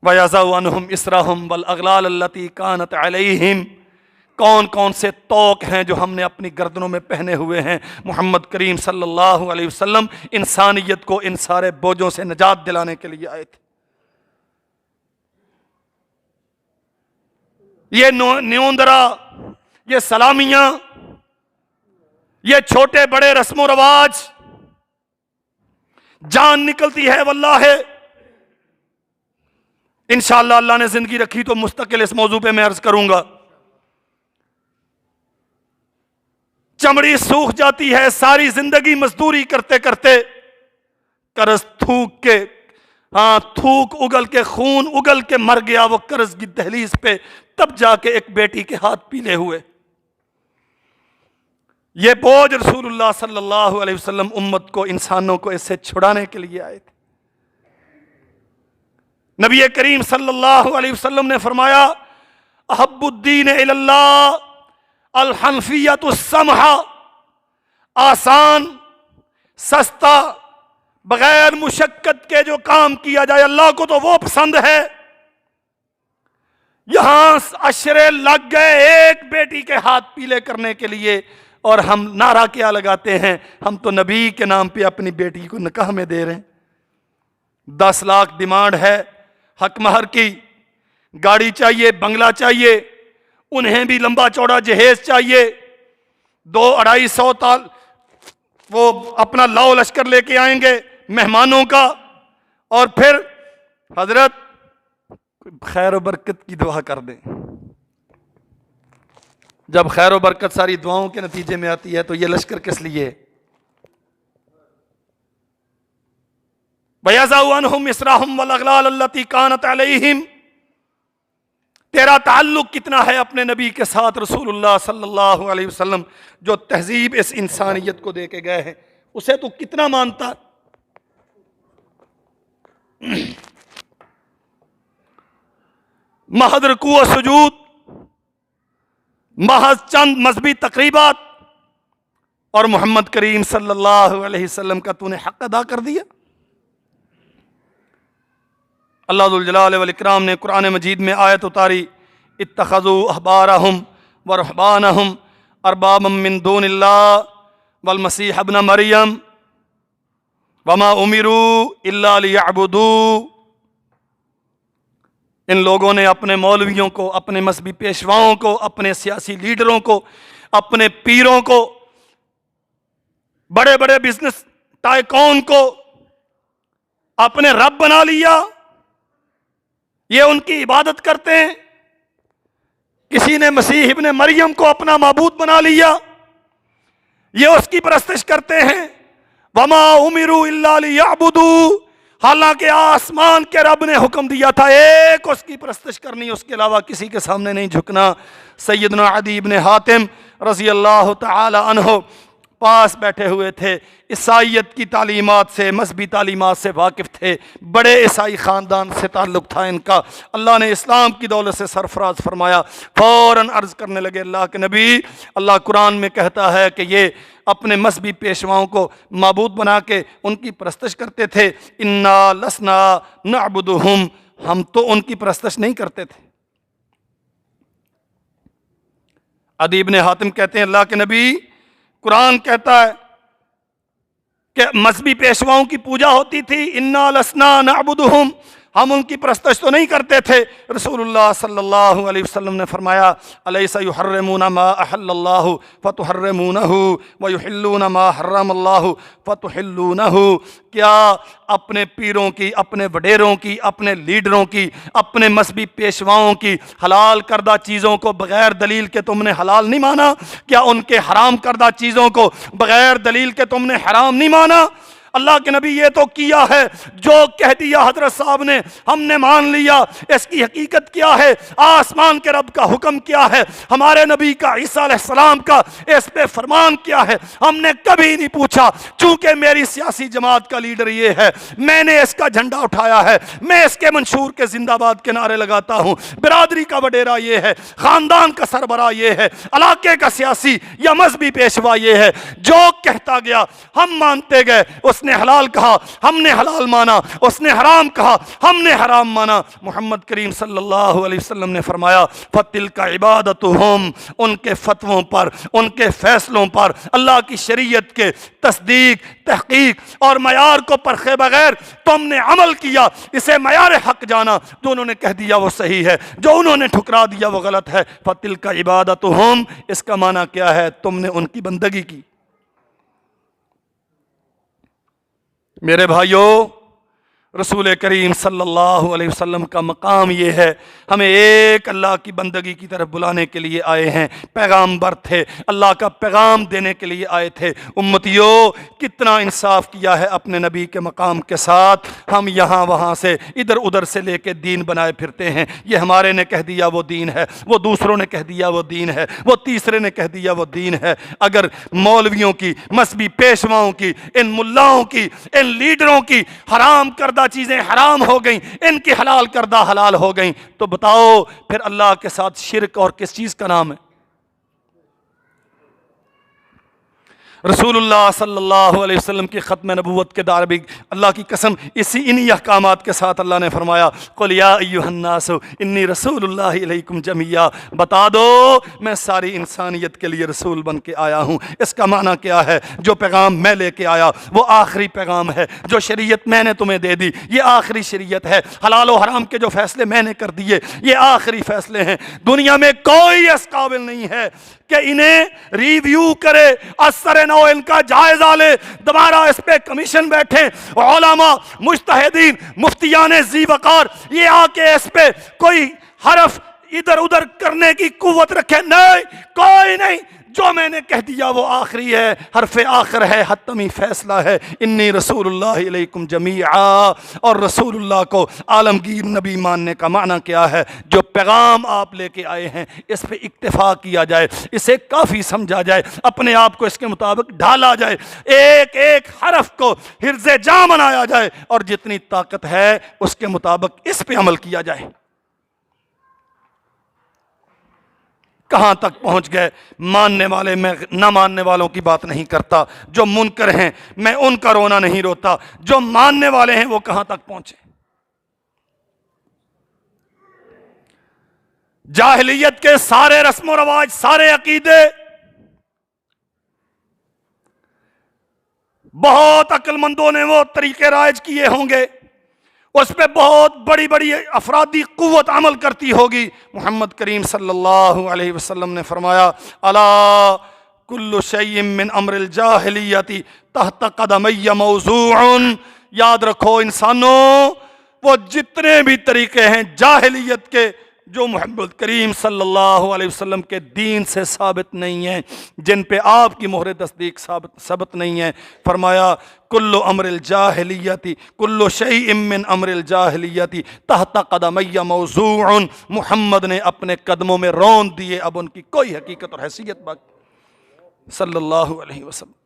وَيَضَعُ عَنْهُمْ إِصْرَهُمْ وَالْأَغْلَالَ الَّتِي كَانَتْ عَلَيْهِمْ۔ کون کون سے طوق ہیں جو ہم نے اپنی گردنوں میں پہنے ہوئے ہیں۔ محمد کریم صلی اللہ علیہ وسلم انسانیت کو ان سارے بوجھوں سے نجات دلانے کے لیے آئے تھے۔ یہ نیوندرا، یہ سلامیاں، یہ چھوٹے بڑے رسم و رواج، جان نکلتی ہے واللہ۔ انشاءاللہ اللہ نے زندگی رکھی تو مستقل اس موضوع پہ میں عرض کروں گا۔ چمڑی سوکھ جاتی ہے، ساری زندگی مزدوری کرتے کرتے، قرض تھوک کے، تھوک اگل کے، خون اگل کے مر گیا وہ قرض کی دہلیز پہ، تب جا کے ایک بیٹی کے ہاتھ پیلے ہوئے۔ یہ بوجھ رسول اللہ صلی اللہ علیہ وسلم امت کو، انسانوں کو اس سے چھڑانے کے لیے آئے تھے۔ نبی کریم صلی اللہ علیہ وسلم نے فرمایا احب الدین الی اللہ الحنفیۃ السمحہ، آسان، سستا، بغیر مشقت کے جو کام کیا جائے اللہ کو تو وہ پسند ہے۔ یہاں عشرے لگ گئے ایک بیٹی کے ہاتھ پیلے کرنے کے لیے، اور ہم نعرہ کیا لگاتے ہیں، ہم تو نبی کے نام پہ اپنی بیٹی کو نکاح میں دے رہے ہیں۔ 10 لاکھ ڈیمانڈ ہے حق مہر کی، گاڑی چاہیے، بنگلہ چاہیے، انہیں بھی لمبا چوڑا جہیز چاہیے، 200-250 وہ اپنا لاؤ لشکر لے کے آئیں گے مہمانوں کا، اور پھر حضرت خیر و برکت کی دعا کر دیں۔ جب خیر و برکت ساری دعاؤں کے نتیجے میں آتی ہے تو یہ لشکر کس لیے؟ وَيَضَعُ عَنْهُمْ إِصْرَهُمْ وَالْأَغْلَالَ الَّتِي كَانَتْ عَلَيْهِمْ۔ تیرا تعلق کتنا ہے اپنے نبی کے ساتھ رسول اللہ صلی اللہ علیہ وسلم، جو تہذیب اس انسانیت کو دے کے گئے ہیں، اسے تو کتنا مانتا؟ محض رکوع و سجود، محض چند مذہبی تقریبات، اور محمد کریم صلی اللہ علیہ وسلم کا تو نے حق ادا کر دیا۔ اللہ ذوالجلال والاکرام نے قرآن مجید میں آیت اتاری اتخذوا احبارہم ورہبانہم اربابا من دون اللہ والمسیح ابن مریم وما امروا الا لیعبدوا۔ ان لوگوں نے اپنے مولویوں کو، اپنے مذہبی پیشواؤں کو، اپنے سیاسی لیڈروں کو، اپنے پیروں کو، بڑے بڑے بزنس ٹائکون کو اپنے رب بنا لیا، یہ ان کی عبادت کرتے ہیں۔ کسی نے مسیح ابن مریم کو اپنا معبود بنا لیا، یہ اس کی پرستش کرتے ہیں۔ وما امروا الا لیعبدوا، حالانکہ آسمان کے رب نے حکم دیا تھا ایک اس کی پرستش کرنی، اس کے علاوہ کسی کے سامنے نہیں جھکنا۔ سیدنا عدی بن حاتم رضی اللہ تعالی عنہ پاس بیٹھے ہوئے تھے، عیسائیت کی تعلیمات سے، مذہبی تعلیمات سے واقف تھے، بڑے عیسائی خاندان سے تعلق تھا ان کا۔ اللہ نے اسلام کی دولت سے سرفراز فرمایا، فوراً عرض کرنے لگے اللہ کے نبی، اللہ قرآن میں کہتا ہے کہ یہ اپنے مذہبی پیشواؤں کو معبود بنا کے ان کی پرستش کرتے تھے۔ انا لسنا نعبدہم، ہم تو ان کی پرستش نہیں کرتے تھے۔ عدی ابن حاتم کہتے ہیں اللہ کے نبی، قرآن کہتا ہے کہ مذہبی پیشواؤں کی پوجا ہوتی تھی، انا لسنا نعبدہم، ہم ان کی پرستش تو نہیں کرتے تھے۔ رسول اللہ صلی اللہ علیہ وسلم نے فرمایا الیس یحرمون ما احل اللہ فتحرمونہ ویحلون ما حرم اللہ فتحلونہ، کیا اپنے پیروں کی، اپنے وڈیروں کی، اپنے لیڈروں کی، اپنے مذہبی پیشواؤں کی حلال کردہ چیزوں کو بغیر دلیل کے تم نے حلال نہیں مانا؟ کیا ان کے حرام کردہ چیزوں کو بغیر دلیل کے تم نے حرام نہیں مانا؟ اللہ کے نبی یہ تو کیا ہے جو کہہ دیا حضرت صاحب نے، ہم نے مان لیا۔ اس کی حقیقت کیا ہے؟ آسمان کے رب کا حکم کیا ہے؟ ہمارے نبی کا، عیسیٰ علیہ السلام کا اس پہ فرمان کیا ہے؟ ہم نے کبھی نہیں پوچھا، چونکہ میری سیاسی جماعت کا لیڈر یہ ہے، میں نے اس کا جھنڈا اٹھایا ہے، میں اس کے منشور کے زندہ باد کے نعرے لگاتا ہوں، برادری کا وڈیرا یہ ہے، خاندان کا سربراہ یہ ہے، علاقے کا سیاسی یا مذہبی پیشوا یہ ہے، جو کہتا گیا ہم مانتے گئے، اس اس نے حلال کہا ہم نے حلال مانا، اس نے حرام کہا ہم نے حرام مانا۔ محمد کریم صلی اللہ علیہ وسلم نے فرمایا فَتِلْكَ عِبَادَتُهُمْ، ان کے فتووں پر، ان کے فیصلوں پر، اللہ کی شریعت کے تصدیق، تحقیق اور معیار کو پرکھے بغیر تم نے عمل کیا، اسے معیار حق جانا، جو انہوں نے کہہ دیا وہ صحیح ہے، جو انہوں نے ٹھکرا دیا وہ غلط ہے۔ فَتِلْكَ عِبَادَتُهُمْ، اس کا معنی کیا ہے؟ تم نے ان کی بندگی کی۔ میرے بھائیوں، رسول کریم صلی اللہ علیہ وسلم کا مقام یہ ہے، ہمیں ایک اللہ کی بندگی کی طرف بلانے کے لیے آئے ہیں، پیغامبر تھے، اللہ کا پیغام دینے کے لیے آئے تھے۔ امتیو، کتنا انصاف کیا ہے اپنے نبی کے مقام کے ساتھ، ہم یہاں وہاں سے ادھر ادھر سے لے کے دین بنائے پھرتے ہیں، یہ ہمارے نے کہہ دیا وہ دین ہے، وہ دوسروں نے کہہ دیا وہ دین ہے، وہ تیسرے نے کہہ دیا وہ دین ہے۔ اگر مولویوں کی، مذہبی پیشواؤں کی، ان ملاؤں کی، ان لیڈروں کی حرام کردہ چیزیں حرام ہو گئیں، ان کی حلال کردہ حلال ہو گئیں، تو بتاؤ پھر اللہ کے ساتھ شرک اور کس چیز کا نام ہے؟ رسول اللہ صلی اللہ علیہ وسلم کی ختم نبوت کے دار بھی اللہ کی قسم انہی احکامات کے ساتھ اللہ نے فرمایا قل یا ایھا الناس انی رسول اللہ الیکم جمیعا، بتا دو میں ساری انسانیت کے لیے رسول بن کے آیا ہوں۔ اس کا معنی کیا ہے؟ جو پیغام میں لے کے آیا وہ آخری پیغام ہے، جو شریعت میں نے تمہیں دے دی یہ آخری شریعت ہے، حلال و حرام کے جو فیصلے میں نے کر دیے یہ آخری فیصلے ہیں۔ دنیا میں کوئی اس قابل نہیں ہے کہ انہیں ریویو کرے، اثر نو ان کا جائزہ لے، دوبارہ اس پہ کمیشن بیٹھے، علماء، مجتہدین، مفتیان ذی وقار، یہ آ کے اس پہ کوئی حرف ادھر ادھر کرنے کی قوت رکھے، نہیں، کوئی نہیں، جو میں نے کہہ دیا وہ آخری ہے، حرف آخر ہے، حتمی فیصلہ ہے۔ انی رسول اللہ علیکم جمیعا، اور رسول اللہ کو عالمگیر نبی ماننے کا معنی کیا ہے؟ جو پیغام آپ لے کے آئے ہیں اس پہ اکتفا کیا جائے، اسے کافی سمجھا جائے، اپنے آپ کو اس کے مطابق ڈھالا جائے، ایک ایک حرف کو حرز جاں بنایا جائے، اور جتنی طاقت ہے اس کے مطابق اس پہ عمل کیا جائے۔ کہاں تک پہنچ گئے؟ ماننے والے، میں نہ ماننے والوں کی بات نہیں کرتا، جو منکر ہیں میں ان کا رونا نہیں روتا، جو ماننے والے ہیں وہ کہاں تک پہنچے؟ جاہلیت کے سارے رسم و رواج، سارے عقیدے بہت عقل مندوں نے وہ طریقے رائج کیے ہوں گے، اس پہ بہت بڑی بڑی افرادی قوت عمل کرتی ہوگی۔ محمد کریم صلی اللہ علیہ وسلم نے فرمایا الا کل شیء من امر الجاہلیت تحت قدمی موضوع، یاد رکھو انسانوں، وہ جتنے بھی طریقے ہیں جاہلیت کے جو محمد کریم صلی اللہ علیہ وسلم کے دین سے ثابت نہیں ہیں، جن پہ آپ کی مہر تصدیق ثابت نہیں ہے، فرمایا کل امر الجاہلیت، کل شیء من امر الجاہلیت تحت قدمی موضوع، محمد نے اپنے قدموں میں رون دیے، اب ان کی کوئی حقیقت اور حیثیت باقی صلی اللہ علیہ وسلم۔